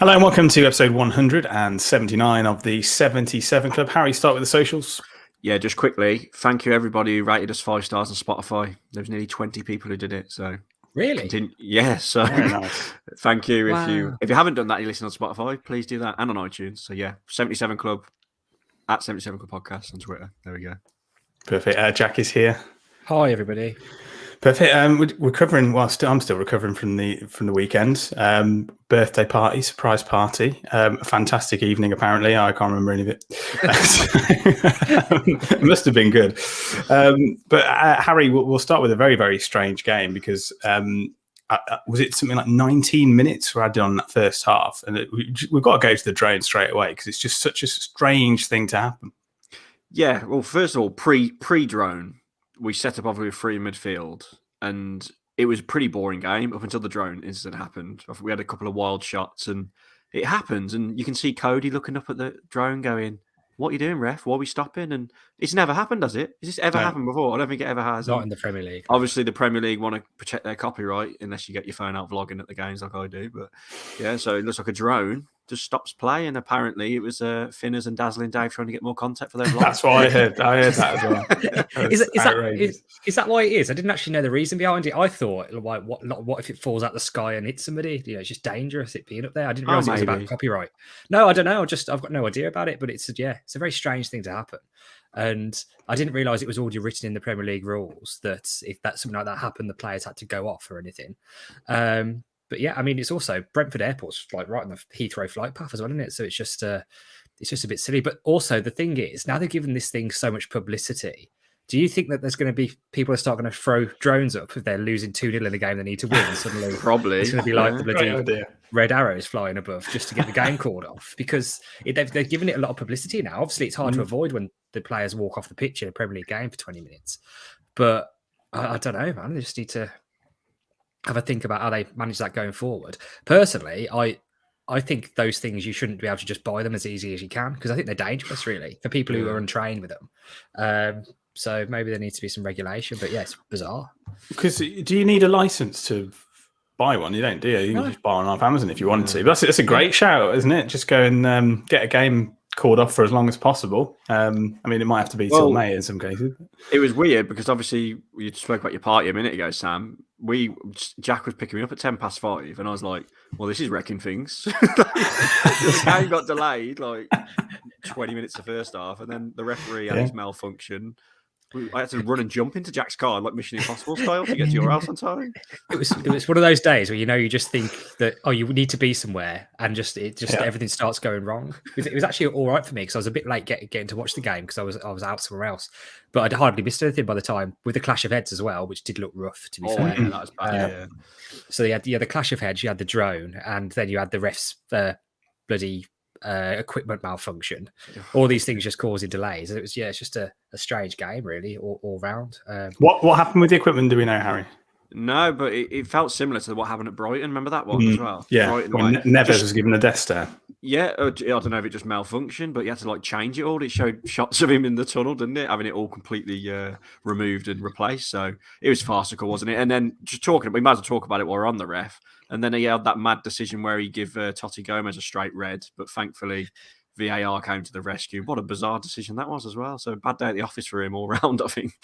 Hello and welcome to episode 179 of the 77 Club. Harry, start with the socials. Yeah, just quickly, thank you everybody who rated us 5 stars on Spotify. There was nearly 20 people who did it. So really, so very nice. Thank you. Wow. If you haven't done that, you listen on Spotify, please do that, and on iTunes. So yeah, 77 Club at 77 Club Podcast on Twitter. There we go. Perfect. Jack is here. Hi everybody. Perfect. We're covering. I'm still recovering from the weekend. Birthday party, surprise party. A fantastic evening. Apparently, I can't remember any of it. It must have been good. But Harry, we'll start with a very, very strange game because was it something like 19 minutes were added on that first half, and we've got to go to the drone straight away because it's just such a strange thing to happen. Yeah. Well, first of all, pre-drone. We set up obviously with free midfield, and it was a pretty boring game up until the drone incident happened. We had a couple of wild shots, and it happens, and you can see Cody looking up at the drone going, "What are you doing, ref? Why are we stopping?" And it's never happened, has it? Has this ever happened before? I don't think it ever has. Not in the Premier League. Obviously, the Premier League want to protect their copyright unless you get your phone out vlogging at the games like I do. But yeah, so it looks like a drone just stops play, and apparently it was Finners and Dazzling Dave trying to get more content for their vlogs. That's what I heard. I heard that as well. Is that why it is? I didn't actually know the reason behind it. I thought, like, what if it falls out the sky and hits somebody? You know, it's just dangerous it being up there. I didn't realize it was about copyright. No, I don't know. I've got no idea about it. But it's a very strange thing to happen. And I didn't realise it was already written in the Premier League rules that if that something like that happened, the players had to go off or anything. But yeah, I mean, it's also Brentford Airport's like right on the Heathrow flight path as well, isn't it? So it's just a bit silly. But also the thing is, now they've given this thing so much publicity. Do you think that there's going to be people who start going to throw drones up if they're losing 2-0 in a game they need to win? Suddenly, probably it's going to be like the bloody red arrows flying above just to get the game called off because they've given it a lot of publicity now. Obviously, it's hard to avoid when the players walk off the pitch in a Premier League game for 20 minutes. But I don't know, man. They just need to have a think about how they manage that going forward. Personally, I think those things you shouldn't be able to just buy them as easy as you can because I think they're dangerous, really, for people who are untrained with them. So maybe there needs to be some regulation, but yeah, it's bizarre. Because do you need a license to buy one? You don't, do you? You can just buy one off Amazon if you want to. But that's a great shout, isn't it? Just go and get a game called off for as long as possible. I mean, it might have to be till May in some cases. It was weird because obviously you spoke about your party a minute ago, Sam. Jack was picking me up at 5:10, and I was like, "Well, this is wrecking things." The game got delayed like 20 minutes the first half, and then the referee had his malfunction. I had to run and jump into Jack's car like Mission Impossible style to get to your house on time. It was one of those days where you just think that you need to be somewhere and everything starts going wrong. It was actually all right for me because I was a bit late getting to watch the game because I was out somewhere else. But I'd hardly missed anything by the time with the clash of heads as well, which did look rough to be fair. Yeah, that was bad. So you had the clash of heads, you had the drone, and then you had the refs bloody equipment malfunction. All these things just causing delays. It was it's just a strange game really all round. What happened with the equipment? Do we know, Harry? No, but it felt similar to what happened at Brighton. Remember that one as well? Yeah, Neves was given a death stare. Yeah, I don't know if it just malfunctioned, but you had to like change it all. It showed shots of him in the tunnel, didn't it? Having it all completely removed and replaced. So it was farcical, wasn't it? And then just we might as well talk about it while we're on the ref. And then he had that mad decision where he gave Toti Gomez a straight red, but thankfully VAR came to the rescue. What a bizarre decision that was as well. So bad day at the office for him all round, I think.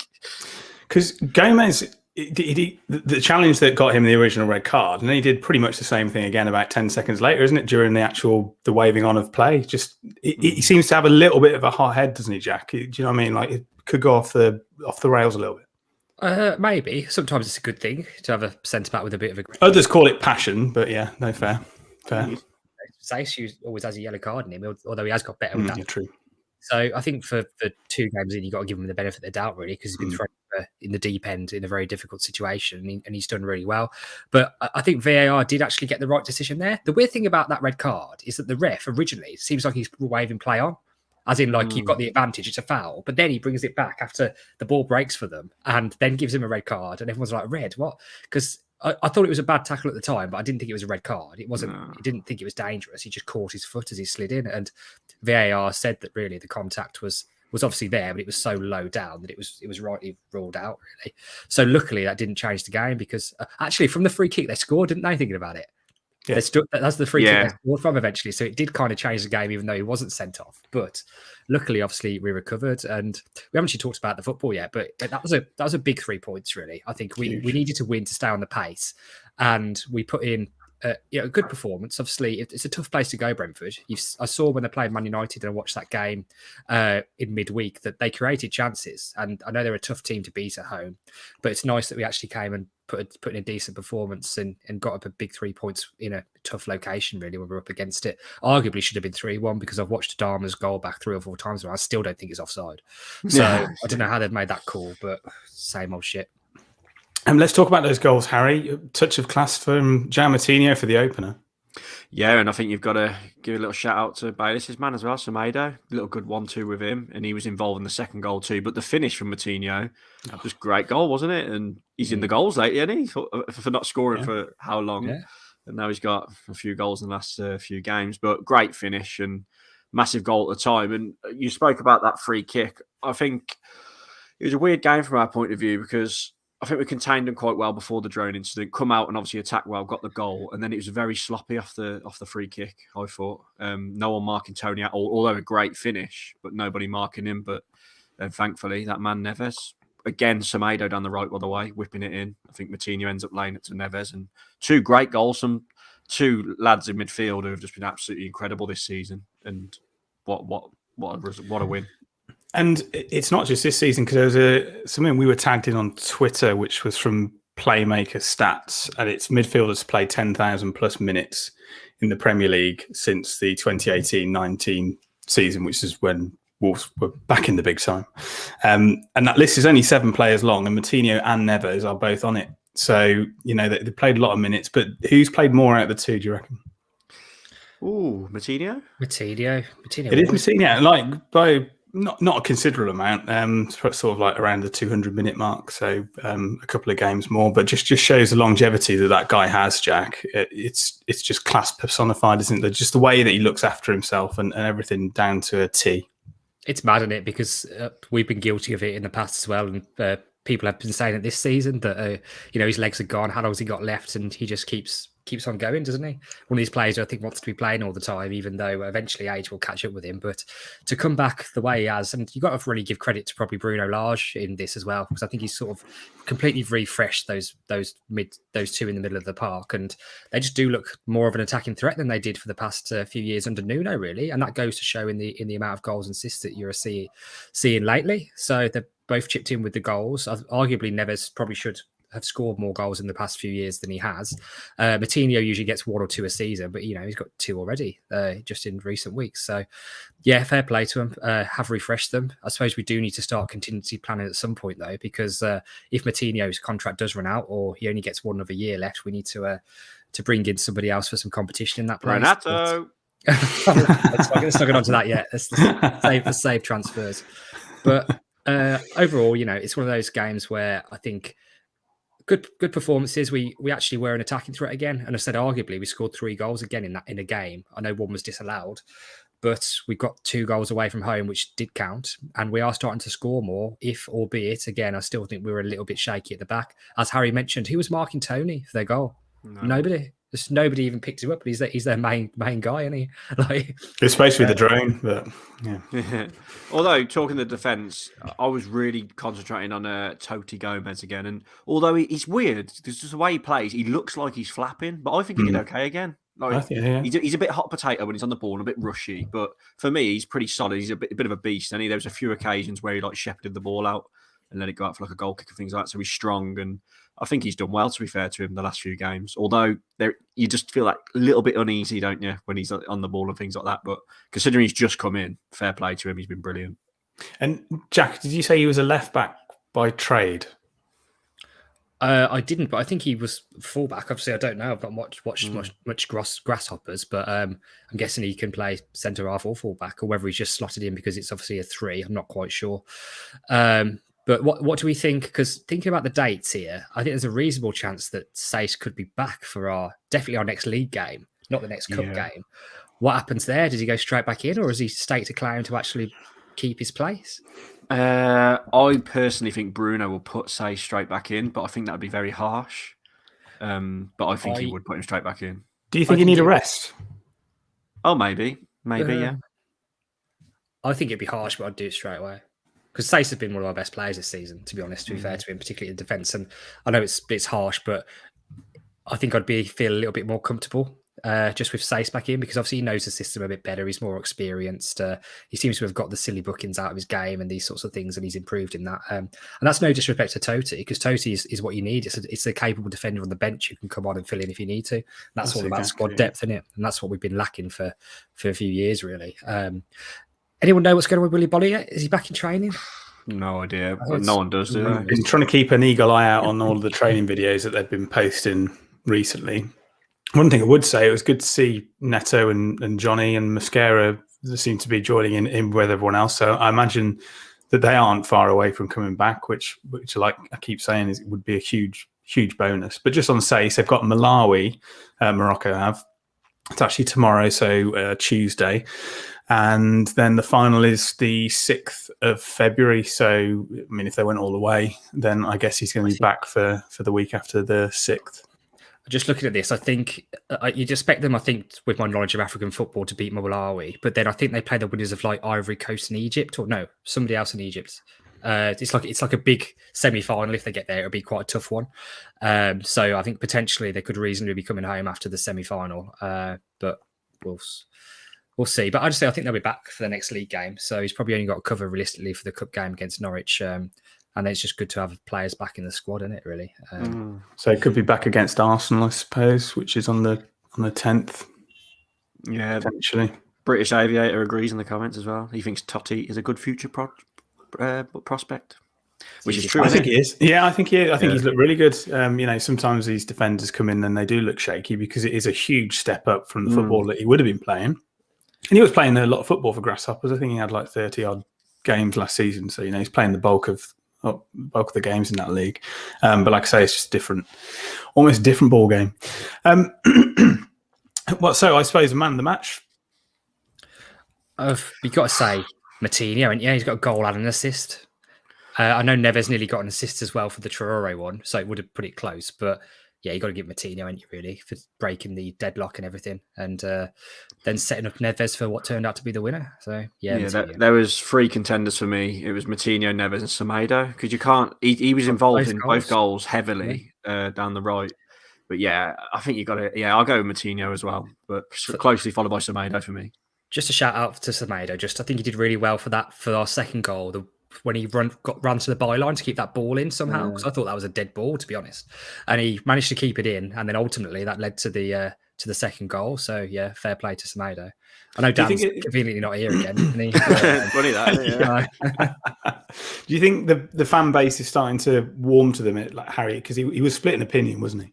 Because Gomez, the challenge that got him the original red card, and then he did pretty much the same thing again about 10 seconds later, isn't it? During the waving on of play. Just he seems to have a little bit of a hot head, doesn't he, Jack? Do you know what I mean? Like it could go off the rails a little bit. Maybe. Sometimes it's a good thing to have a centre back with a bit of a... Others call it passion, but yeah, no, fair. Sayce always has a yellow card in him, although he has got better with that. Yeah, true. So I think for 2 games in, you've got to give him the benefit of the doubt, really, because he's been thrown in the deep end in a very difficult situation, and he's done really well. But I think VAR did actually get the right decision there. The weird thing about that red card is that the ref originally seems like he's waving play on. As in, like, you've got the advantage, it's a foul. But then he brings it back after the ball breaks for them and then gives him a red card. And everyone's like, red? What? Because I thought it was a bad tackle at the time, but I didn't think it was a red card. It wasn't. No. He didn't think it was dangerous. He just caught his foot as he slid in. And VAR said that really the contact was obviously there, but it was so low down that it was rightly ruled out, really. So luckily that didn't change the game because actually from the free kick they scored, didn't they, thinking about it? Yeah. That's the free kick they scored from eventually. So it did kind of change the game, even though he wasn't sent off. But luckily, obviously, we recovered, and we haven't actually talked about the football yet. But that was a big 3 points, really. I think we needed to win to stay on the pace, and we put in a good performance. Obviously, it's a tough place to go, Brentford. I saw when they played Man United and I watched that game in midweek that they created chances, and I know they're a tough team to beat at home. But it's nice that we actually came and put in a decent performance and got up a big 3 points in a tough location, really, when we're up against it. Arguably should have been 3-1 because I've watched Dharma's goal back 3 or 4 times and I still don't think it's offside. So I don't know how they've made that call, but same old shit. Let's talk about those goals, Harry. Touch of class from Martino for the opener. Yeah, and I think you've got to give a little shout out to Bayliss' man as well, Semedo. A little good 1-2 with him, and he was involved in the second goal too. But the finish from Martino was a great goal, wasn't it? And he's in the goals lately, isn't he? For not scoring for how long? Yeah. And now he's got a few goals in the last few games. But great finish and massive goal at the time. And you spoke about that free kick. I think it was a weird game from our point of view because I think we contained them quite well before the drone incident. Come out and obviously attack well, got the goal, and then it was very sloppy off the free kick. I thought no one marking Tony at all, although a great finish, but nobody marking him. But thankfully, that man Neves again, Semedo down the right all the way, whipping it in. I think Martino ends up laying it to Neves, and 2 great goals from 2 lads in midfield who have just been absolutely incredible this season. And what a win! And it's not just this season, because there was something we were tagged in on Twitter, which was from Playmaker Stats, and it's midfielders played 10,000 plus minutes in the Premier League since the 2018-19 season, which is when Wolves were back in the big time. And that list is only 7 players long, and Martino and Neves are both on it. So, they played a lot of minutes, but who's played more out of the 2, do you reckon? Ooh, Martino? Martino. It is Martino, like by... Not a considerable amount, sort of like around the 200-minute mark, so a couple of games more, but just shows the longevity that guy has, Jack. It's just class personified, isn't it? Just the way that he looks after himself and everything down to a T. It's mad, isn't it? Because we've been guilty of it in the past as well, and people have been saying it this season that his legs are gone. How long has he got left? And he just keeps on going, doesn't he? One of these players who I think wants to be playing all the time, even though eventually age will catch up with him. But to come back the way he has, and you've got to really give credit to probably Bruno Lage in this as well, because I think he's sort of completely refreshed those 2 in the middle of the park, and they just do look more of an attacking threat than they did for the past few years under Nuno, really. And that goes to show in the amount of goals and assists that you're seeing lately. So they're both chipped in with the goals. Arguably, Neves probably should have scored more goals in the past few years than he has. Martino usually gets 1 or 2 a season, but he's got 2 already just in recent weeks. So yeah, fair play to him. Have refreshed them. I suppose we do need to start contingency planning at some point though, because if Martino's contract does run out or he only gets 1 other year left, we need to bring in somebody else for some competition in that place. Renato. Let's not get onto that yet. Let's save transfers. But overall, it's one of those games where I think good performances. We actually were an attacking threat again, and I said arguably we scored 3 goals again in a game. I know 1 was disallowed, but we got 2 goals away from home, which did count, and we are starting to score more. Albeit again, I still think we were a little bit shaky at the back. As Harry mentioned, who was marking Tony for their goal? No. Nobody. Just nobody even picked him up, but he's their main guy, isn't he? It's supposed to be the drone, but yeah. Although talking the defence, I was really concentrating on Toti Gomez again, and although he's weird, because just the way he plays, he looks like he's flapping, but I think he did okay again. He's a bit hot potato when he's on the ball and a bit rushy, but for me, he's pretty solid. He's a bit of a beast, and there was a few occasions where he shepherded the ball out and let it go out for a goal kick and things like that. So he's strong, and I think he's done well, to be fair to him, the last few games. Although you just feel a little bit uneasy, don't you, when he's on the ball and things like that. But considering he's just come in, fair play to him. He's been brilliant. And Jack, did you say he was a left back by trade? I didn't, but I think he was fullback. Obviously, I don't know. I've not watched much grasshoppers, but I'm guessing he can play centre half or fullback, or whether he's just slotted in because it's obviously a 3. I'm not quite sure. But what do we think? Because thinking about the dates here, I think there's a reasonable chance that Sace could be back for definitely our next league game, not the next cup game. What happens there? Does he go straight back in, or is he staked a claim to actually keep his place? I personally think Bruno will put Sace straight back in, but I think that would be very harsh. But I think he would put him straight back in. Do you think you need a rest? Oh, maybe, yeah. I think it'd be harsh, but I'd do it straight away. Because Sace has been one of our best players this season, to be honest, to be fair to him, particularly in defence. And I know it's harsh, but I think I'd feel a little bit more comfortable just with Sace back in, because obviously he knows the system a bit better. He's more experienced. He seems to have got the silly bookings out of his game and these sorts of things, and he's improved in that. And that's no disrespect to Toti, because Toti is what you need. It's a capable defender on the bench who can come on and fill in if you need to. That's all about squad depth, isn't it? And that's what we've been lacking for a few years, really. Anyone know what's going on with Willy Bolly yet? Is he back in training? No idea. No one does, do they? I've been trying to keep an eagle eye out on all of the training videos that they've been posting recently. One thing I would say, it was good to see Neto and Johnny and Mosquera seem to be joining in with everyone else. So I imagine that they aren't far away from coming back, which like I keep saying, would be a huge bonus. But just on Sace, they've got Malawi, Morocco have. It's actually tomorrow, so Tuesday. And then the final is the 6th of February. So, I mean, if they went all the way, then I guess he's going to be back for the week after the 6th. Just looking at this, I think you'd expect them, I think, with my knowledge of African football, to beat Malawi. But then I think they play the winners of like Ivory Coast and Egypt, or no, somebody else in Egypt. It's like a big semi-final. If they get there, it'll be quite a tough one. So I think potentially they could reasonably be coming home after the semi-final. But we'll see. But I think they'll be back for the next league game. So he's probably only got to cover realistically for the cup game against Norwich. And then it's just good to have players back in the squad, isn't it, really? So it could be back against Arsenal, I suppose, which is on the 10th. Yeah, potentially. British Aviator agrees in the comments as well. He thinks Toti is a good future prospect, which is true. I think he is. Yeah, I think he's looked really good. Sometimes these defenders come in and they do look shaky because it is a huge step up from the football that he would have been playing. And he was playing a lot of football for Grasshoppers. I think he had like 30 odd games last season. So, he's playing the bulk of the games in that league. But like I say, it's just different, almost different ball game. So I suppose the man of the match. You've got to say Martini, haven't you? He's got a goal and an assist. I know Neves nearly got an assist as well for the Traore one, so it would have put it close. But yeah, you got to give Martini, haven't you, really, for breaking the deadlock and everything, and then setting up Neves for what turned out to be the winner. So yeah, there was 3 contenders for me. It was Martino, Neves, and Semedo, because you can't. He was involved in both goals heavily down the right. But yeah, I think you got it. Yeah, I'll go with Martino as well, but closely followed by Semedo for me. Just a shout out to Semedo. I think he did really well for our second goal. When he ran to the byline to keep that ball in somehow, because I thought that was a dead ball, to be honest. And he managed to keep it in, and then ultimately that led to the second goal. So yeah, fair play to Semedo. I know Dan's conveniently not here again. Isn't he? Funny that. Yeah. Do you think the fan base is starting to warm to them, like Harry? Because he was split in opinion, wasn't he?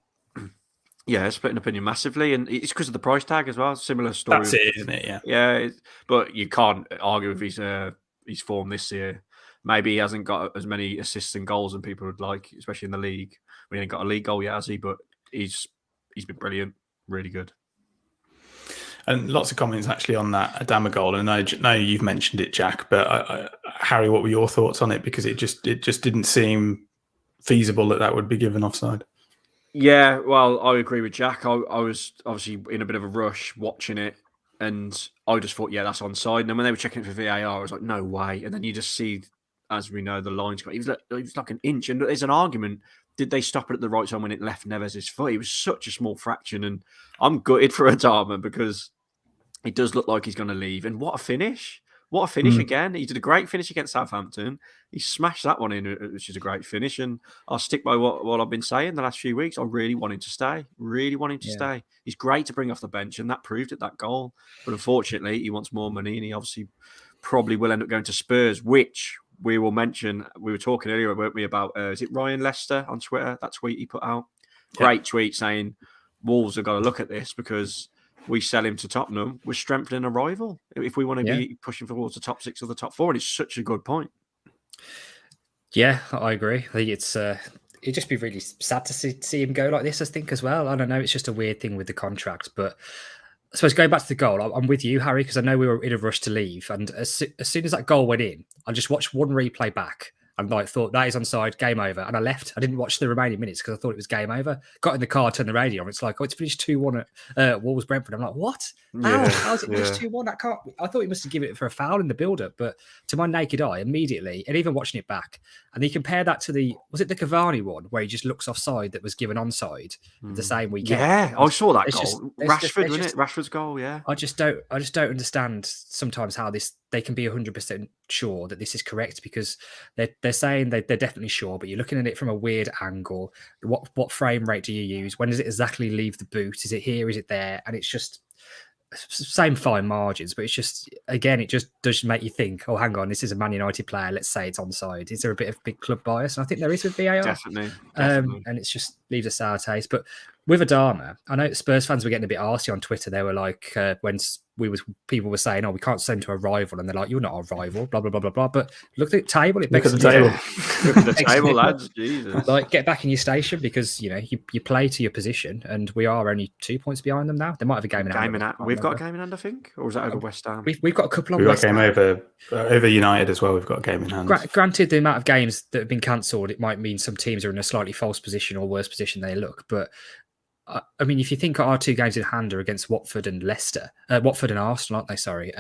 Yeah, split an opinion massively, and it's because of the price tag as well. Similar story. That's it, isn't it? Yeah. Yeah, but you can't argue with his form this year. Maybe he hasn't got as many assists and goals as people would like, especially in the league. We ain't got a league goal yet, has he? But he's been brilliant, really good. And lots of comments actually on that Adama goal. And I know you've mentioned it, Jack, but Harry, what were your thoughts on it? Because it just didn't seem feasible that would be given offside. Yeah, well, I agree with Jack. I was obviously in a bit of a rush watching it, and I just thought, yeah, that's onside. And then when they were checking it for VAR, I was like, no way. And then you just see, as we know, the lines. He was like an inch, and there's an argument. Did they stop it at the right time when it left Neves' foot? It was such a small fraction, and I'm gutted for Adama because it does look like he's going to leave. And what a finish! What a finish again. He did a great finish against Southampton. He smashed that one in, which is a great finish. And I'll stick by what I've been saying the last few weeks. I really want him to stay. Really want him to stay. He's great to bring off the bench, and that proved it, that goal. But unfortunately, he wants more money, and he obviously probably will end up going to Spurs, which we will mention. We were talking earlier, weren't we, about, is it Ryan Lester on Twitter, that tweet he put out? Great tweet saying Wolves have got to look at this because we sell him to Tottenham, we're strengthening a rival if we want to be pushing towards the top 6 or the top 4. And it's such a good point. Yeah, I agree. I think it'd just be really sad to see him go like this, I think, as well. I don't know. It's just a weird thing with the contract. But I suppose going back to the goal, I'm with you, Harry, because I know we were in a rush to leave. And as soon as that goal went in, I just watched one replay back. and like thought that is onside, game over, and I left. I didn't watch the remaining minutes because I thought it was game over. Got in the car, turned the radio on. It's like, oh, it's finished 2-1 at Wolves Brentford. I'm like, what? How's it finished 2-1? I thought he must have given it for a foul in the build-up, but to my naked eye, immediately, and even watching it back, and you compare that to the Cavani one where he just looks offside that was given onside the same weekend. Yeah, I saw that goal. Just, Rashford, wasn't it? Rashford's goal, yeah. I just don't understand sometimes how they can be 100% sure that this is correct, because they're saying they're definitely sure, but you're looking at it from a weird angle. What frame rate do you use? When does it exactly leave the boot? Is it here? Is it there? And it's just same fine margins, but it's just, again, it just does make you think, oh, hang on, this is a Man United player. Let's say it's onside. Is there a bit of big club bias? And I think there is with VAR. Definitely. And it's just leaves a sour taste. But with Adama, I know Spurs fans were getting a bit arsy on Twitter. They were like, when people were saying, oh, we can't send to a rival, and they're like, you're not a rival, blah blah blah blah blah. But look at the table. Look at the table. Look at the table, lads. Jesus. Like, get back in your station, because you play to your position, and we are only 2 points behind them now. They might have a game in hand. We've got a game in hand, I think, or is that over West Ham? We've got a couple on. We've got West a game Ham. over United as well. We've got a game in hand. Granted, the amount of games that have been cancelled, it might mean some teams are in a slightly false position or worse position than they look, but. I mean, if you think our 2 games in hand are against Watford and Arsenal, aren't they? Sorry.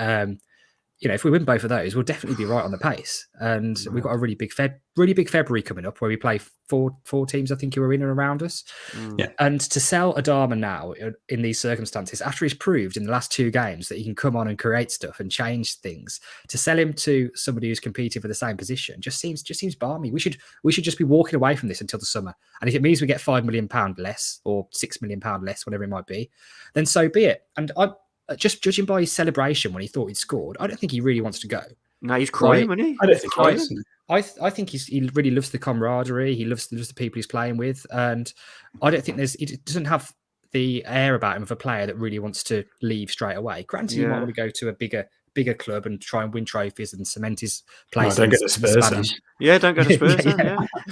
If we win both of those, we'll definitely be right on the pace. And we've got a really big February coming up where we play four teams, I think, who are in and around us. Yeah. And to sell Adama now in these circumstances, after he's proved in the last 2 games that he can come on and create stuff and change things, to sell him to somebody who's competing for the same position just seems balmy. We should just be walking away from this until the summer. And if it means we get £5 million less or £6 million less, whatever it might be, then so be it. And just judging by his celebration when he thought he'd scored, I don't think he really wants to go. No, he's crying, isn't he? I don't think he is. I think he really loves the camaraderie. He loves the people he's playing with, and I don't think it doesn't have the air about him of a player that really wants to leave straight away. Granted, he might want to go to a bigger club and try and win trophies and cement his place. Don't go to Spurs. Don't go to Spurs.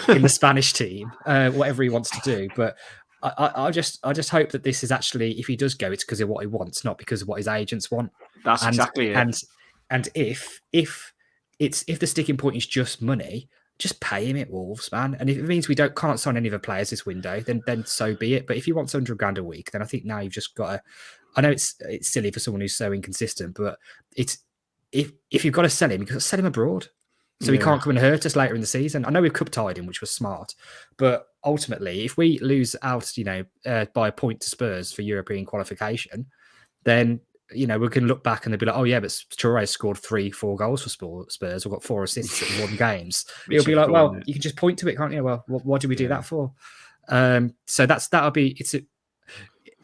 In the Spanish team, whatever he wants to do, but. I just hope that this is actually, if he does go, it's because of what he wants, not because of what his agents want. That's exactly it. And if the sticking point is just money, just pay him at Wolves, man. And if it means we can't sign any other players this window, then so be it. But if he wants £100,000 a week, then I think now you've just got to. I know it's silly for someone who's so inconsistent, but it's if you've got to sell him, you've got to sell him abroad. So he can't come and hurt us later in the season. I know we've cup tied him, which was smart, but ultimately, if we lose out, by a point to Spurs for European qualification, then we can look back and they'll be like, oh yeah, but Traore scored 3-4 goals for Spurs, or got 4 assists in 1 games. It'll be like, well, you can just point to it, can't you? Well, what did we do that for? So that'll be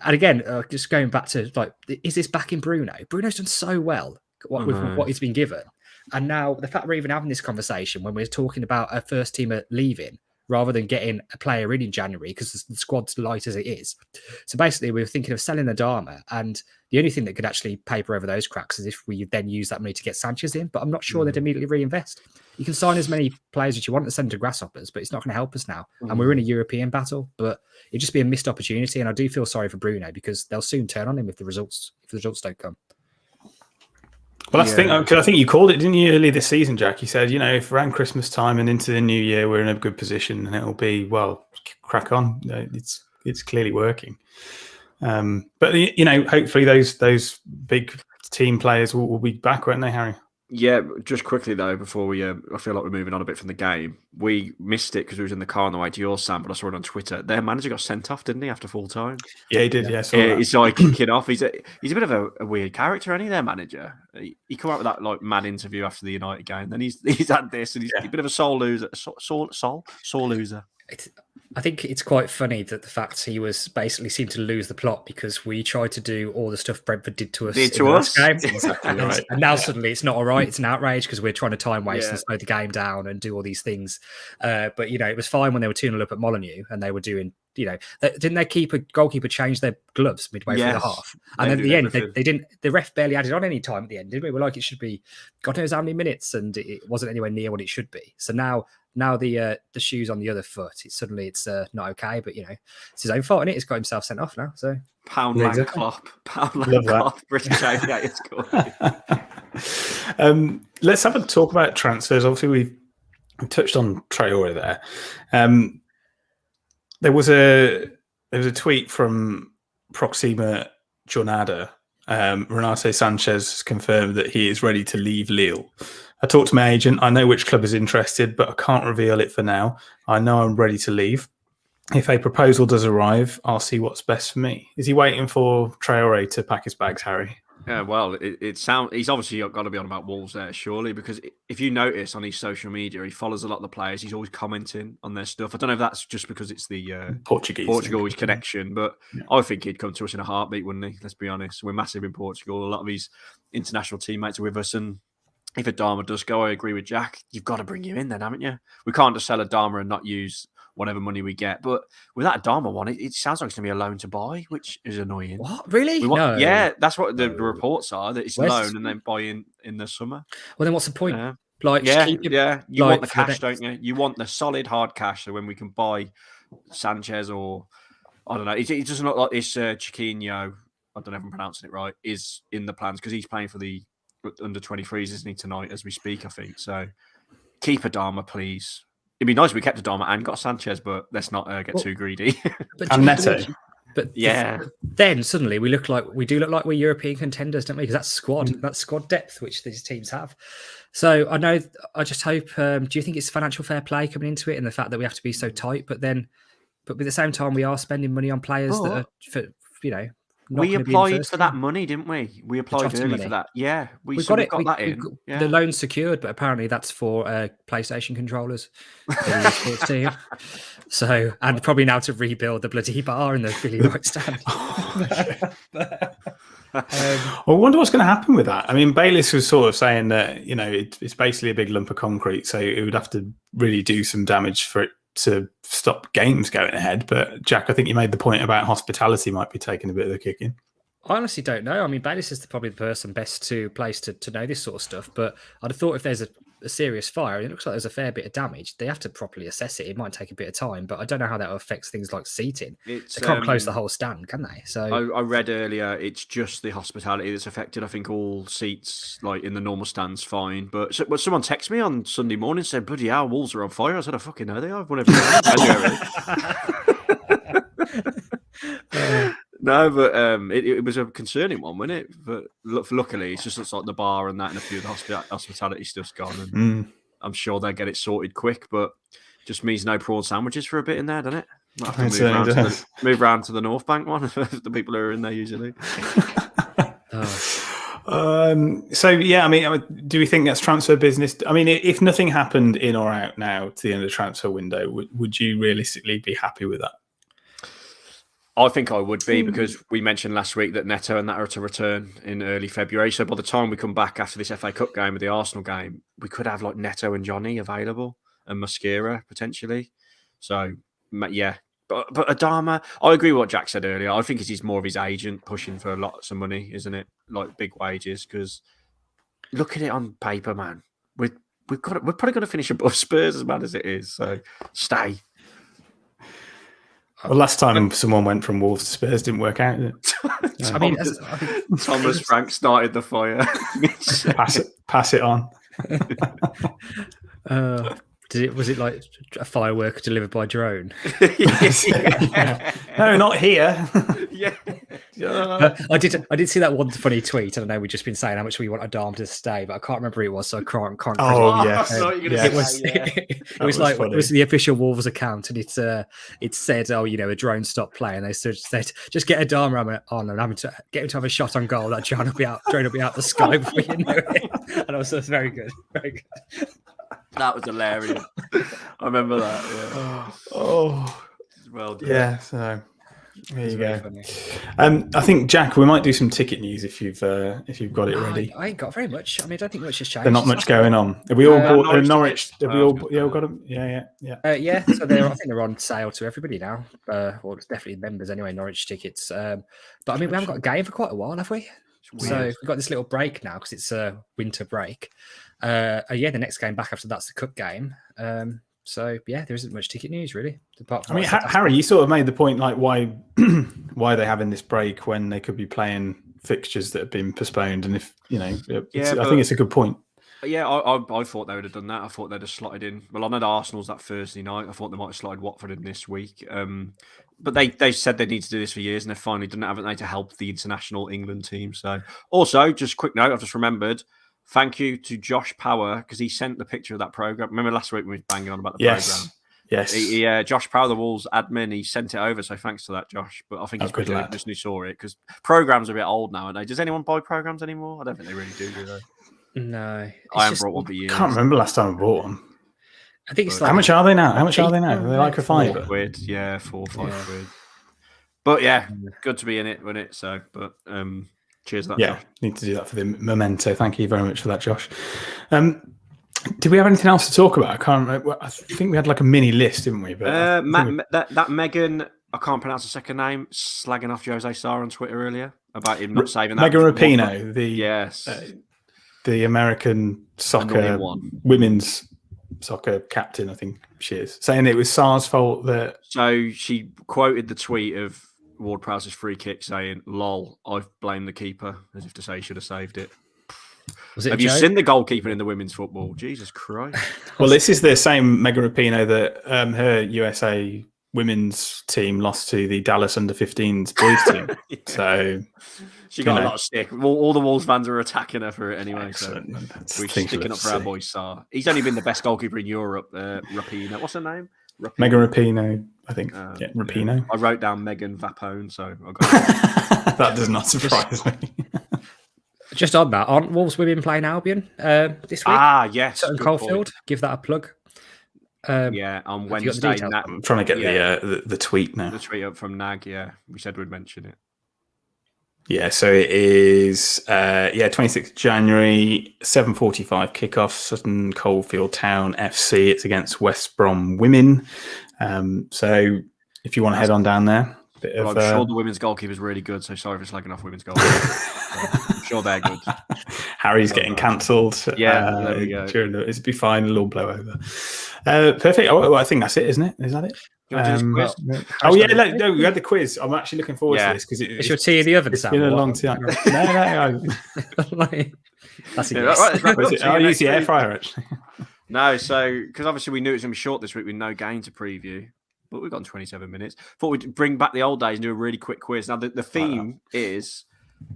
and again, just going back to like, is this back in Bruno? Bruno's done so well with what he's been given. And now the fact we're even having this conversation when we're talking about a first teamer leaving rather than getting a player in January because the squad's light as it is. So basically, we were thinking of selling Adama, and the only thing that could actually paper over those cracks is if we then use that money to get Sanchez in. But I'm not sure they'd immediately reinvest. You can sign as many players as you want to send to Grasshoppers, but it's not going to help us now. And we're in a European battle, but it'd just be a missed opportunity. And I do feel sorry for Bruno because they'll soon turn on him if the results don't come. Well, that's the thing, because I think you called it, didn't you, early this season, Jack? You said, if around Christmas time and into the new year, we're in a good position and it'll be, well, crack on. It's clearly working. But, hopefully those big team players will be back, won't they, Harry? Yeah, just quickly though, before we, I feel like we're moving on a bit from the game. We missed it because we was in the car on the way to yours, Sam, but I saw it on Twitter. Their manager got sent off, didn't he, after full time? Yeah, he did. Yeah, he's like kicking off. He's a bit of a weird character, isn't he? Their manager. He come out with that like mad interview after the United game. Then he's had this, and he's a bit of a sore loser. Sore loser. I think it's quite funny that the fact he was basically seemed to lose the plot because we tried to do all the stuff Brentford did to us in the last game. Exactly right. And now suddenly it's not all right. It's an outrage because we're trying to time waste and slow the game down and do all these things. But, it was fine when they were 2-0 up at Molineux and they were doing, didn't their goalkeeper change their gloves midway through the half? And then at the end, they didn't, the ref barely added on any time at the end, did we? We're like, it should be God knows how many minutes, and it wasn't anywhere near what it should be. So now the shoe's on the other foot. It's not okay, but it's his own fault, and it's got himself sent off now. So Klopp, Klopp, British aviator score. Let's have a talk about transfers. Obviously, touched on Traore there. There was a tweet from Proxima Jornada. Renato Sanchez confirmed that he is ready to leave Lille. I talked to my agent. I know which club is interested, but I can't reveal it for now. I know I'm ready to leave. If a proposal does arrive, I'll see what's best for me. Is he waiting for Traore to pack his bags, Harry? Yeah, well, it sounds he's obviously got to be on about Wolves there, surely, because if you notice on his social media, he follows a lot of the players. He's always commenting on their stuff. I don't know if that's just because it's the Portugal connection, but yeah. I think he'd come to us in a heartbeat, wouldn't he? Let's be honest. We're massive in Portugal. A lot of his international teammates are with us, and if Adama does go, I agree with Jack. You've got to bring him in then, haven't you? We can't just sell Adama and not use whatever money we get. But with that Adama one, it sounds like it's going to be a loan to buy, which is annoying. What? Really? No. Yeah, that's what the reports are, that it's loan and then buy in the summer. Well, then what's the point? You like, want the cash, don't you? You want the solid, hard cash, so when we can buy Sanchez or, I don't know, it doesn't look like this Chiquinho, I don't know if I'm pronouncing it right, is in the plans, because he's playing for the under-23s, isn't he, tonight as we speak, I think. So keep Adama, please. It'd be nice if we kept Adama and got Sanchez, but let's not get too greedy. And Neto. But then suddenly we do look like we're European contenders, don't we? Because that's squad depth, which these teams have. So I just hope. Do you think it's financial fair play coming into it, and the fact that we have to be so tight? But at the same time, we are spending money on players that are, we applied for that money, didn't we? We applied early for that. Yeah, we got that in. The loan's secured, but apparently that's for PlayStation controllers for the sports team. So, and probably now to rebuild the bloody bar and the Billy White stand. I wonder what's going to happen with that. I mean, Bayliss was sort of saying that, it's basically a big lump of concrete, so it would have to really do some damage for it to stop games going ahead. But Jack, I think you made the point about hospitality might be taking a bit of the kicking. I honestly don't know. I mean, Bayliss is probably the person best placed to know this sort of stuff. But I'd have thought if there's a serious fire, and it looks like there's a fair bit of damage, they have to properly assess it. It might take a bit of time, but I don't know how that affects things like seating. They can't close the whole stand, can they? So I read earlier, it's just the hospitality that's affected. I think all seats, like in the normal stands, fine. But someone texted me on Sunday morning and said, "Bloody hell, Wolves are on fire." I said, "I fucking know they are." No, but it was a concerning one, wasn't it? But luckily, it just looks like the bar and that and a few of the hospitality stuff's gone. And I'm sure they'll get it sorted quick, but just means no prawn sandwiches for a bit in there, doesn't it? Might have to move round to the North Bank one, the people who are in there usually. I mean, do we think that's transfer business? I mean, if nothing happened in or out now to the end of the transfer window, would you realistically be happy with that? I think I would be, because we mentioned last week that Neto and that are to return in early February. So by the time we come back after this FA Cup game or the Arsenal game, we could have like Neto and Johnny available and Mosquera potentially. So, yeah. But Adama, I agree with what Jack said earlier. I think it's more of his agent pushing for lots of money, isn't it? Like big wages, because look at it on paper, man. We're probably going to finish above Spurs as bad as it is. So stay. Well, last time someone went from Wolves to Spurs didn't work out, did it? Thomas Frank started the fire. pass it on. Was it like a firework delivered by drone? No, not here. I did see that one funny tweet. I don't know. We've just been saying how much we want Adama to stay, but I can't remember who it was, so I can't. Oh yes, it was like funny. It was the official Wolves account, and it said, a drone stopped playing. They said, just get Adama on and having to get him to have a shot on goal. That drone will be out the sky before you know it. And also, very good, very good. That was hilarious. I remember that. Yeah. Oh, well done. Yeah. So there you go. I think, Jack, we might do some ticket news if you've got it ready. I ain't got very much. I mean, I don't think much has changed. There's not much going on. Have we all bought Norwich? Have we all got them? Yeah. Yeah. So I think they're on sale to everybody now. Well, it's definitely members anyway. Norwich tickets. But I mean, we haven't got a game for quite a while, have we? So we've got this little break now because it's a winter break. The next game back after that's the cup game. So yeah, there isn't much ticket news really. Apart from Harry, you sort of made the point like why they're having this break when they could be playing fixtures that have been postponed, and if I think it's a good point. Yeah, I thought they would have done that. I thought they'd have slotted in. Well, I know Arsenal's that Thursday night. I thought they might have slotted Watford in this week. But they said they need to do this for years, and they've finally done it, haven't they, to help the international England team. So, also, just a quick note, I've just remembered. Thank you to Josh Power, because he sent the picture of that program. Remember last week we were banging on about the program? Yes. Josh Power, the Wolves admin, he sent it over. So thanks to that, Josh. But I think he's pretty good who saw it, because programs are a bit old nowadays. Does anyone buy programs anymore? I don't think they really do they? No, I haven't brought one for years. I can't remember last time I bought one. I think it's like how much are they now? Are they like a £5? £4, yeah, £4 or £5. But yeah, good to be in it, wasn't it? So, but cheers to that. Yeah, Josh. Need to do that for the memento. Thank you very much for that, Josh. Did we have anything else to talk about? I can't remember. I think we had like a mini list, didn't we? But that Megan, I can't pronounce the second name, slagging off Jose Sarr on Twitter earlier about him not saving that. Megan Rapinoe, the American soccer women's soccer captain, I think she is, saying it was Sarr's fault that. So she quoted the tweet of Ward-Prowse's free kick saying, "Lol, I've blamed the keeper," as if to say he should have saved it. Have you seen the goalkeeper in the women's football? Jesus Christ. Well, this is the same Megan Rapinoe that her USA women's team lost to the Dallas under-15s boys team. Yeah. So she got a lot of stick. All the Wolves fans are attacking her for it anyway. Excellent. So we're sticking up for our boy Sarr. He's only been the best goalkeeper in Europe. Rapinoe. What's her name? Megan Rapinoe, I think. Rapinoe. Yeah. I wrote down Megan Vapone, so I got that does not surprise me. Just on that, aren't Wolves women playing Albion this week? Yes. Sutton Coldfield. Give that a plug. On Wednesday. I'm trying to get the tweet now. The tweet up from Nag, we said we'd mention it. Yeah, so it is 26th January, 7:45 kickoff, Sutton Coldfield Town FC. It's against West Brom Women. So if you want to head on down there. I'm sure the women's goalkeeper is really good, so sorry for slagging off women's goalkeepers. I'm sure they're good. Harry's getting cancelled. There we go. It'll be fine. It'll all blow over. Perfect. Well, I think that's it, isn't it? Is that it? You want to do this quiz? No, we had the quiz. I'm actually looking forward to this because it's your tea of the oven. It's been a long time. No. That's it. Right, I'll use the air fryer actually. No, so because obviously we knew it was going to be short this week with no game to preview, but we've got 27 minutes. Thought we'd bring back the old days and do a really quick quiz. Now the theme is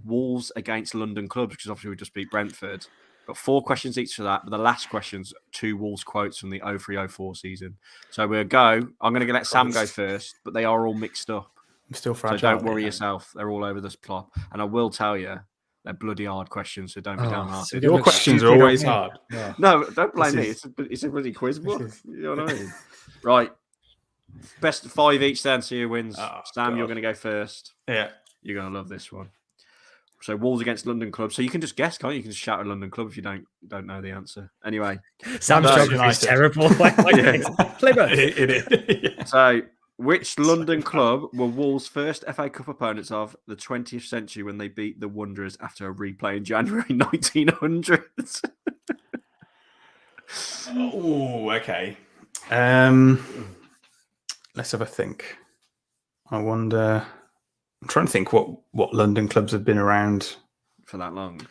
Wolves against London clubs because obviously we just beat Brentford. Got 4 questions each for that, but the last question's 2 Wolves quotes from the 03-04 season. So we'll go. I'm going to let Sam go first, but they are all mixed up. I'm still fragile. So don't worry yourself. They're all over this plot. And I will tell you, they're bloody hard questions, so don't be downhearted. Your questions are always hard. Yeah. No, don't blame me. It's a bloody quiz book. You know what I mean? Right. Best of 5 each then, see who wins. Sam, you're going to go first. Yeah. You're going to love this one. So Wolves against London club. So you can just guess, can't you? You can just shout a London club if you don't know the answer. Anyway, Sam's geography is terrible. Plymouth. It is. Yeah. So, which London club were Wolves' first FA Cup opponents of the 20th century when they beat the Wanderers after a replay in January 1900? Oh, okay. Let's have a think. I wonder. I'm trying to think what London clubs have been around for that long.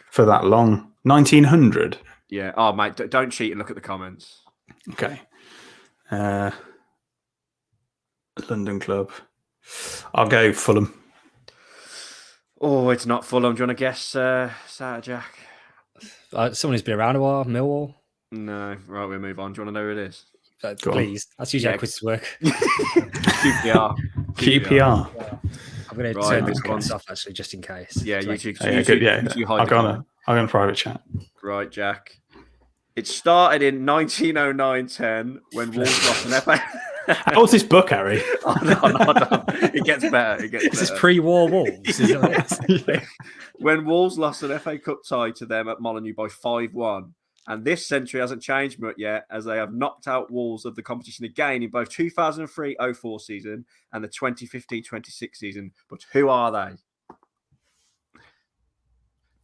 1900. Yeah. Oh, mate, don't cheat and look at the comments. Okay. London club. I'll go Fulham. Oh, it's not Fulham. Do you want to guess, Sarah Jack? Someone who's been around a while. Millwall. No. Right, we'll move on. Do you want to know who it is? Please. That's usually how quizzes work. QPR. QPR. I'm going to turn this one off actually, just in case. Yeah, I'll go on a private chat. Right, Jack. It started in 1909-10 when Wolves lost an FA. How old's this book, Harry? No. It gets better. Is this pre-war Wolves? When Wolves lost an FA Cup tie to them at Molineux by 5-1. And this century hasn't changed much yet, as they have knocked out Wolves of the competition again in both 2003-04 season and the 2015-26 season. But who are they?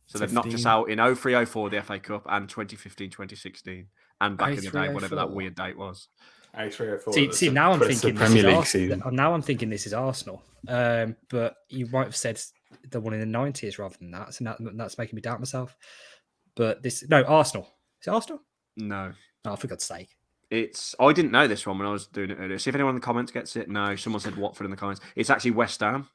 So they've knocked us out in 03-04, the FA Cup, and 2015-2016, and back in the day, whatever that weird date was. 03-04. See, now I'm thinking Premier League season. Now I'm thinking this is Arsenal. But you might have said the one in the 90s rather than that, so that's making me doubt myself. But Arsenal. Is it Arsenal? No. Oh, for God's sake. I didn't know this one when I was doing it earlier. See if anyone in the comments gets it. No, someone said Watford in the comments. It's actually West Ham.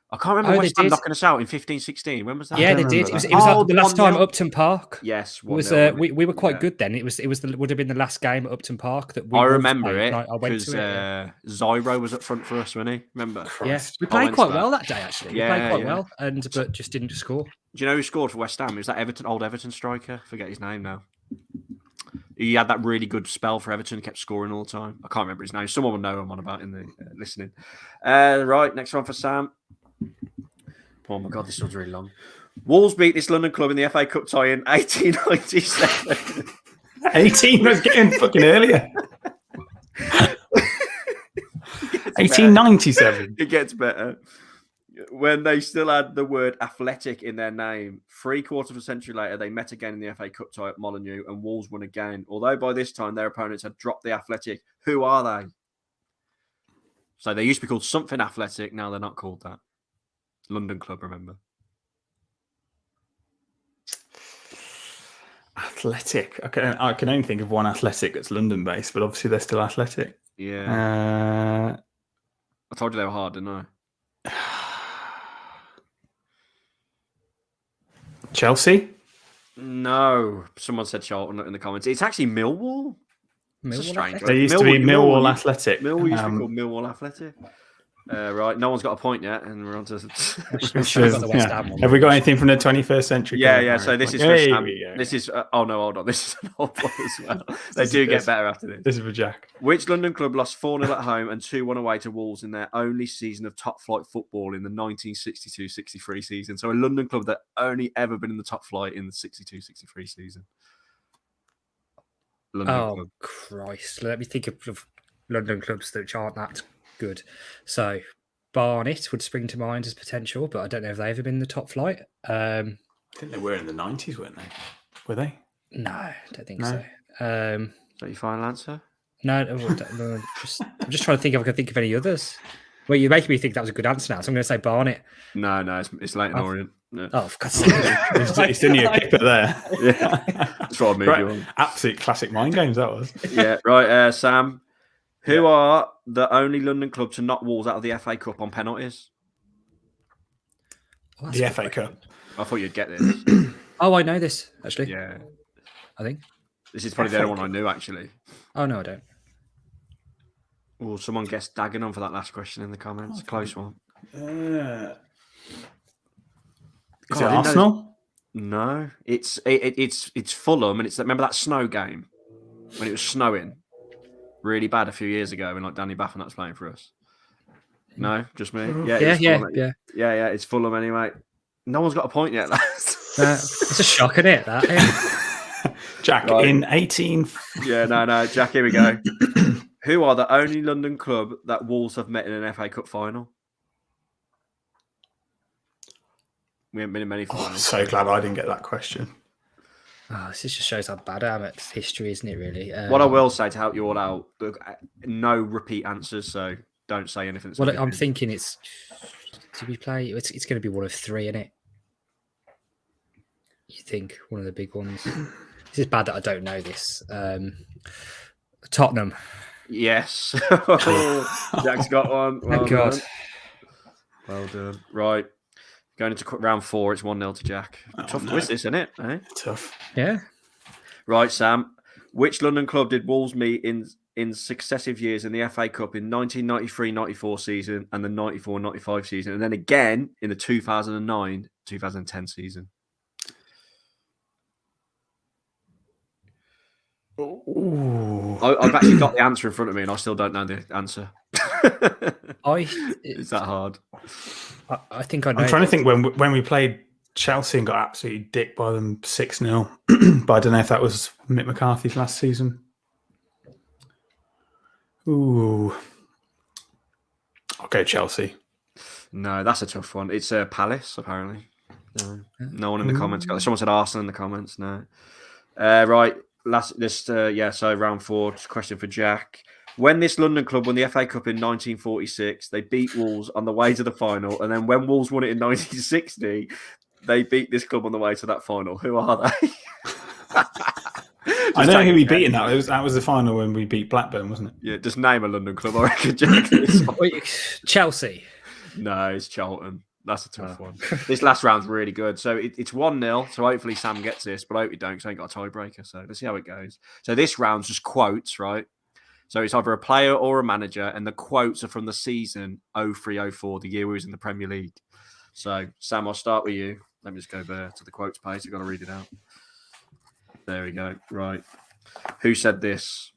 I can't remember West Ham knocking us out in 15-16. When was that? Yeah, they did. It was the last time at Upton Park. Yes, it was. We were quite good then. It would have been the last game at Upton Park that we. I remember played, it I went to it. Zyro was up front for us, wasn't he? Remember? Yes, we played quite well that day. Actually, we played quite well, but just didn't score. Do you know who scored for West Ham? It was that old Everton striker. Forget his name now. He had that really good spell for Everton. Kept scoring all the time. I can't remember his name. Someone will know who I'm on about in the listening. Right, next one for Sam. Oh my God, this one's really long. Wolves beat this London club in the FA Cup tie in 1897. 18 was getting fucking earlier. 1897. It gets better. When they still had the word athletic in their name, 3/4 of a century later, they met again in the FA Cup tie at Molineux and Wolves won again. Although by this time their opponents had dropped the athletic. Who are they? So they used to be called something athletic. Now they're not called that. London club, remember? Athletic. I can only think of one athletic that's London based, but obviously they're still athletic. Yeah. I told you they were hard, didn't I? Chelsea? No. Someone said Charlton in the comments. It's actually Millwall. It's a strange. They used to be Millwall Athletic. Millwall used to be called Millwall Athletic. Right, no one's got a point yet, and we're on to. Have we got anything from the 21st century? Yeah. So this is for Sam. This is. Oh no, hold on. This is an old one as well. They do get better after this. This is for Jack. Which London club lost 4-0 at home and 2-1 away to Wolves in their only season of top flight football in the 1962-63 season? So a London club that only ever been in the top flight in the 62-63 season. London club. Christ! Let me think of London clubs that aren't that good. So Barnet would spring to mind as potential, but I don't know if they've ever been in the top flight. I think they were in the 90s, weren't they? Were they? No, I don't think so. Is that your final answer? No, I'm just trying to think if I can think of any others. Well, you're making me think that was a good answer now, so I'm going to say Barnet. No, it's Leighton Orient. No. Oh, for God's sake. It's in your keeper there. Yeah, that's what I moved you on. Absolute classic mind games, that was. Yeah, right, Sam. Who are the only London club to knock Wolves out of the FA Cup on penalties? Oh, the FA Cup. I thought you'd get this. Oh, I know this, actually. Yeah. I think. This is probably the only one I knew, actually. Oh, no, I don't. Oh, someone guessed Dagenham for that last question in the comments. Close one. Is it Arsenal? No. It's Fulham, and remember that snow game? When it was snowing? Really bad a few years ago when Danny Baffin was playing for us. No, just me. Yeah. It's Fulham anyway. No one's got a point yet. It's a shock, isn't it? That Jack in 18. Yeah, no, Jack. Here we go. Who are the only London club that Wolves have met in an FA Cup final? We haven't been in many finals. I'm so glad I didn't get that question. Oh, this just shows how bad I am at history, isn't it, really? What I will say to help you all out, look, no repeat answers, so don't say anything. Well, I'm thinking do we play? It's going to be one of three, isn't it? You think one of the big ones? This is bad that I don't know this. Tottenham. Yes. Jack's got one. Thank God. Well done. Right. Going into round 4, it's 1-0 to Jack. Tough quiz, this, isn't it? Eh? Tough. Yeah. Right, Sam. Which London club did Wolves meet in successive years in the FA Cup in 1993-94 season and the 94-95 season, and then again in the 2009-2010 season? I've actually got the answer in front of me, and I still don't know the answer. Is that hard? I think I know. I'm trying to think when we played Chelsea and got absolutely dicked by them 6-0, but I don't know if that was Mick McCarthy's last season. Ooh. I'll go Chelsea. No, that's a tough one. It's Palace, apparently. No one in the comments got it. Someone said Arsenal in the comments. No. Right. So round 4, question for Jack. When this London club won the FA Cup in 1946, they beat Wolves on the way to the final. And then when Wolves won it in 1960, they beat this club on the way to that final. Who are they? I know who we beat in that. That was the final when we beat Blackburn, wasn't it? Yeah, just name a London club, I reckon, Jack. Chelsea. No, it's Charlton. That's a tough one. This last round's really good. So it's 1-0. So hopefully Sam gets this, but I hope he don't because I ain't got a tiebreaker. So let's see how it goes. So this round's just quotes, right? So it's either a player or a manager, and the quotes are from the season 03-04, the year we was in the Premier League. So Sam, I'll start with you. Let me just go there to the quotes page. I've got to read it out. There we go. Right. Who said this?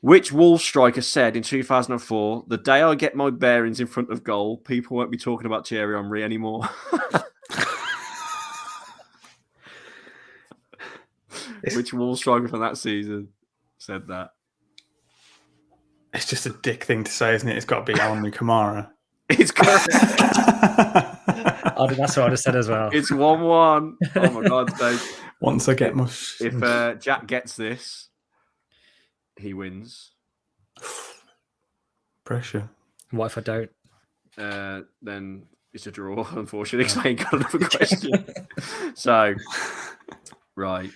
Which Wolves striker said in 2004, the day I get my bearings in front of goal, people won't be talking about Thierry Henry anymore? Which Wolves striker from that season said that? It's just a dick thing to say, isn't it? It's got to be Henry Kamara. It's correct. That's what I just said as well. It's 1-1. Oh my God, Dave. Once I get my... If Jack gets this, he wins. Pressure. What if I don't? Then it's a draw, unfortunately, because I ain't got another question. So, right.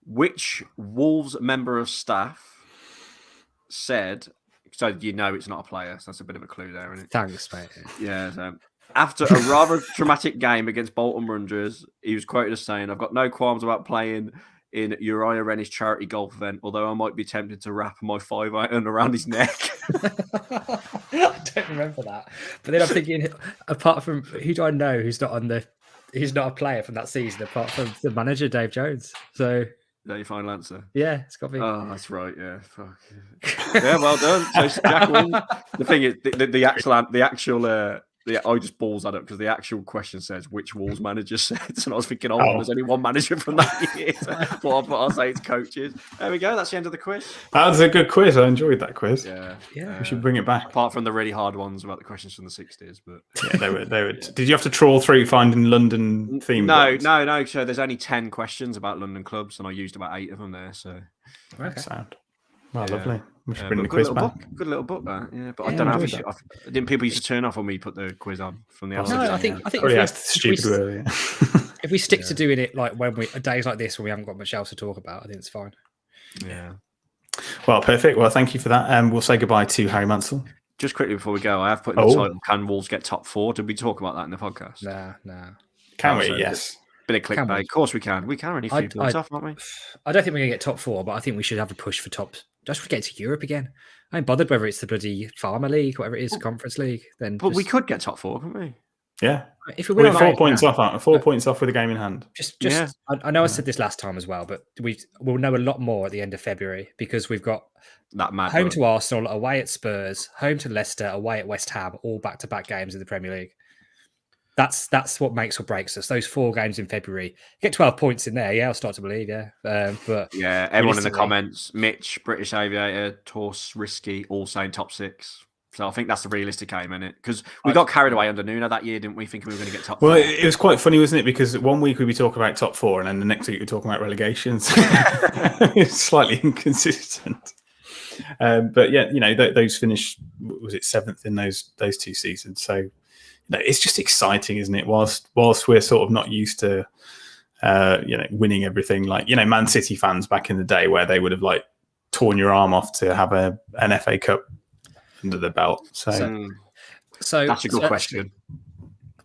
Which Wolves member of staff said, so you know it's not a player, so that's a bit of a clue there, isn't it? Thanks, mate. Yeah. So after a rather traumatic game against Bolton Wanderers, he was quoted as saying, I've got no qualms about playing in Uriah Rennie's charity golf event, although I might be tempted to wrap my 5-iron around his neck. I don't remember that. But then I'm thinking, apart from who do I know who's not a player from that season, apart from the manager, Dave Jones. So Is that your final answer? yeah, it's got to be. Oh, that's right. Yeah. Fuck. Yeah, well done. So Jack won. The thing is, the actual I just balls that up because the actual question says which Wolves manager said, and I was thinking, there's only one manager from that year. So I'll say it's coaches. There we go. That's the end of the quiz. That was a good quiz. I enjoyed that quiz. Yeah. We should bring it back. Apart from the really hard ones about the questions from the 60s, but yeah, they were. Did you have to trawl through finding London themed? No. So there's only 10 questions about London clubs, and I used about 8 of them there. So Okay. Sound. Well, lovely. We should Yeah, bring the but quiz back. Good little book, that. Yeah, but I Yeah, don't know. I If enjoyed didn't people used to turn off when we put the quiz on from the outside? No, I think Probably asked stupid earlier. if we stick to doing it like when days like this when we haven't got much else to talk about, I think it's fine. Yeah. Well, perfect. Well, thank you for that. We'll say goodbye to Harry Mansell. Just quickly before we go, I have put in the title, Can Wolves get top 4? Did we talk about that in the podcast? Nah. Can we? Yes. Bit of clickbait. Of course we can. We can only few points off, aren't we? I don't think we're going to get top 4, but I think we should have a push for top. Just to get to Europe again. I ain't bothered whether it's the bloody Farmer League, whatever it is, Conference League. But we could get top 4, couldn't we? Yeah. If we win 4 points off, aren't we? 4 points off with a game in hand. I know I said this last time as well, but we'll know a lot more at the end of February because we've got that home to Arsenal, away at Spurs, home to Leicester, away at West Ham, all back-to-back games in the Premier League. That's what makes or breaks us. Those 4 games in February. Get 12 points in there, yeah, I'll start to believe, yeah. But yeah, everyone in the comments, Mitch, British Aviator, Torse, Risky, all saying top 6. So I think that's the realistic aim, isn't it? Because we got carried away under Nuno that year, didn't we? Thinking we were going to get top 4. Well, it was quite funny, wasn't it? Because one week we'd be talking about top 4, and then the next week we're talking about relegations. It's slightly inconsistent. But yeah, those finished, was it 7th in those 2 seasons? So it's just exciting, isn't it? Whilst we're sort of not used to, winning everything. Like, Man City fans back in the day where they would have like torn your arm off to have an FA Cup under the belt. So that's a good question.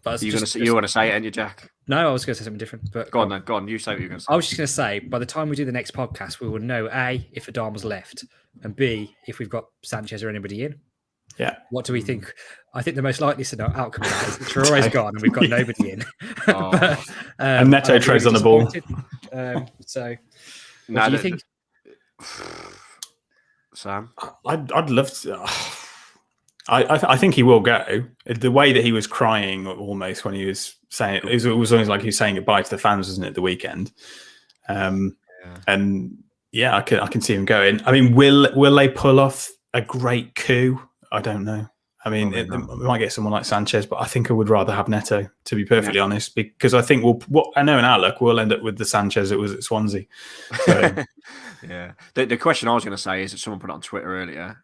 But you want to say it, ain't you, Jack? No, I was going to say something different. But go on. You say what you're going to say. I was just going to say, by the time we do the next podcast, we will know A, if Adama's left, and B, if we've got Sanchez or anybody in. Yeah. What do we think? I think the most likely outcome of that is that Traore's gone and we've got nobody in. And Neto trades on the ball. So, what do you think? Sam? I'd love to. I think he will go. The way that he was crying almost when he was saying it was almost like he was saying goodbye to the fans, wasn't it, at the weekend? And yeah, I can see him going. I mean, will they pull off a great coup? I don't know. I mean, we might get someone like Sanchez, but I think I would rather have Neto, to be perfectly honest, because I think I know in our luck, we'll end up with the Sanchez that was at Swansea. So. Yeah. The question I was going to say is that someone put it on Twitter earlier.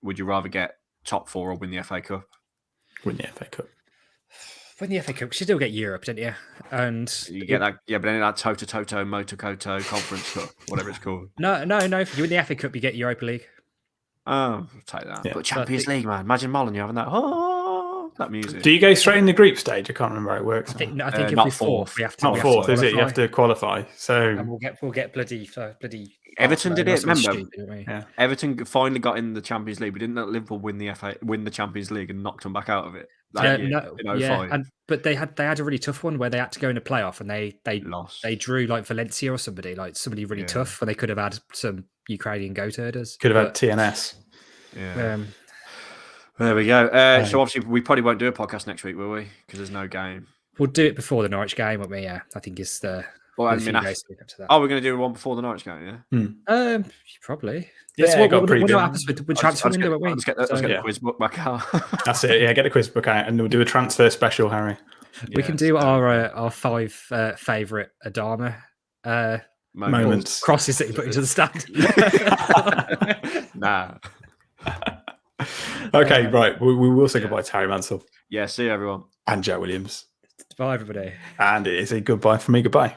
Would you rather get top 4 or win the FA Cup? Win the FA Cup. win the FA Cup, you still get Europe, don't you? And you get that, but then that Toto Motokoto Conference Cup, whatever it's called. No. If you win the FA Cup, you get Europa League. Oh, I'll take that. Yeah. But Champions League, man. Imagine Molineux having that music. Do you go straight in the group stage? I can't remember how it works. I think if not we fourth, we have to. Not fourth, is it? You have to qualify. So and we'll get bloody. Everton did it. Remember, stupid, Everton finally got in the Champions League. But didn't let Liverpool win the Champions League and knocked them back out of it? But they had a really tough one where they had to go in a playoff and they lost. They drew like Valencia or somebody really tough where they could have had some Ukrainian goat herders. Could have had TNS. Yeah. There we go. So obviously we probably won't do a podcast next week, will we? Because there's no game. We'll do it before the Norwich game, won't we? Yeah, I think it's the. Well, I mean, after that. Oh, we're going to do one before the Norwich game, yeah. Probably. Yeah, what happens with transfer window? Let's get the quiz book back out. That's it. Yeah, get the quiz book out, and we'll do a transfer special, Harry. We can do our 5 favourite Adama moments, crosses that you put into the stand. Nah. Okay, right. We will say goodbye to Harry Mansell. Yeah, see you, everyone. And Jack Williams. Bye, everybody. And it is a goodbye from me. Goodbye.